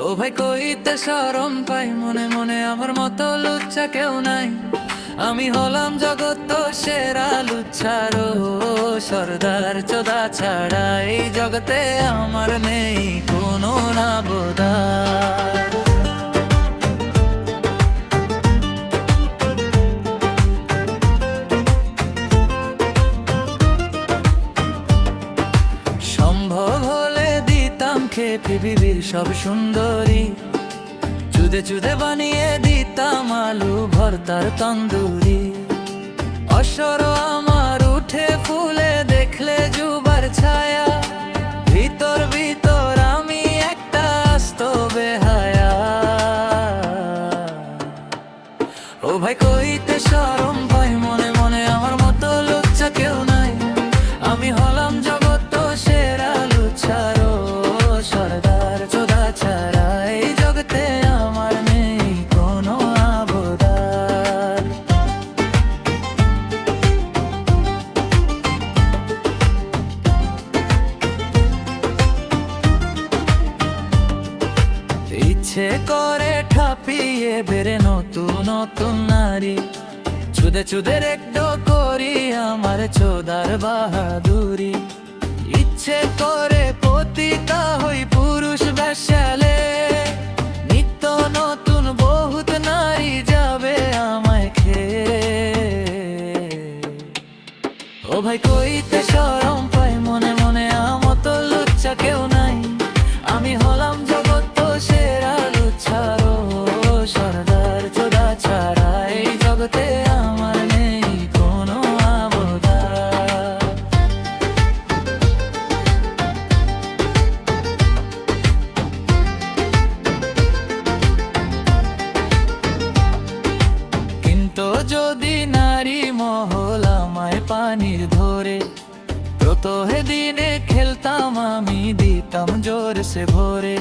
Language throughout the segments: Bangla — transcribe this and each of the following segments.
ও ভাই কইতে শরম পাই, মনে মনে আমার মতো লুচ্চা কেউ নাই। আমি হলাম জগৎ তো সেরা লুচ্চারো সর্দার চোদা ছাড়া এই জগতে আমার নেই কোনো নাবদার। সম্ভব হলে দিতাম খেয়ে পৃথিবীর সব সুন্দরী, চুদে চুদে বানিয়ে দিতাম আলু ভর্তার তন্দুরি। অসর আমার উঠে ফুলে দেখলে যুবার ছায়া, ভিতর ভিতর আমি একটা আস্ত বেহায়া। ও ভাই কইতে শরম পাই, মনে মনে আমার মতো লুচ্চা কেউ নাই। আমি হলাম জগৎ তো সেরা লুচ্চারো সর্দার চোদা ছাড়া এই জগতে আমার নেই কোনো আবদার। ইচ্ছে করে ঠাপিয়ে বেড়ে নতুন নতুন নারী, চুদে চুদে রেখো করি আমার চোদার বাহাদুরি। ইচ্ছে করে পতিতা হই পুরুষ বেশ্যালে, নিত্য নতুন বহুত নারী যাবে আমায় খেয়ে। ও ভাই কইতে শরম পাই, মনে মনে আমার তো লুচ্চা কেউ নাই। আমি হলাম জগৎ তো সেরা লুচ্চারো সর্দার চোদা ছাড়া এই জগতে আমার নেই কোনো আবদার। কিন্তু যদি নারী মহল আমায় পানির ধরে, প্রতহে দিনে খেলতাম আমি দিতাম জোর সে ভরে।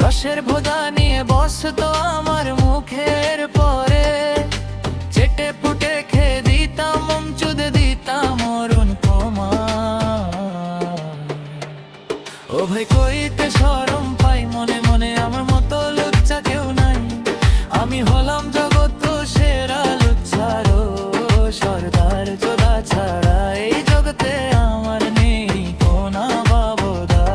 রসের ভোদা নিয়ে বসতো আমার মুখের পরে, চেটে ফুটে খেয়ে দিতাম চুদে দিতাম অরুণ কুমার। ও ভাই কইতে শরম পাই, মনে মনে আমার মতো লুচ্চা কেউ নাই। আমি হলাম জগৎ তো সেরা লুচ্চারো সর্দার চোদা ছাড়া এই জগতে আমার নেই কোনো বাবদার।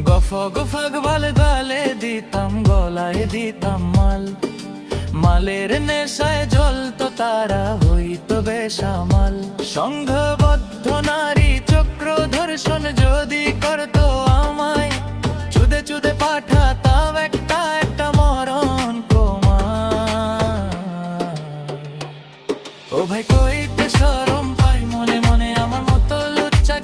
গফগ বালে গালে দিতাম গলায় দিতাম মাল, মালের নেশায় জ্বলতো তারা হইতো বেসামাল। সংঘবদ্ধ নারী চক্র ধর্ষণ যদি করতো আমায়, চুদে চুদে পাঠাতাম একটা একটা মরণ কোমা। ও ভাই কইতে শরম পাই, মনে মনে আমার মতো লুচ্চা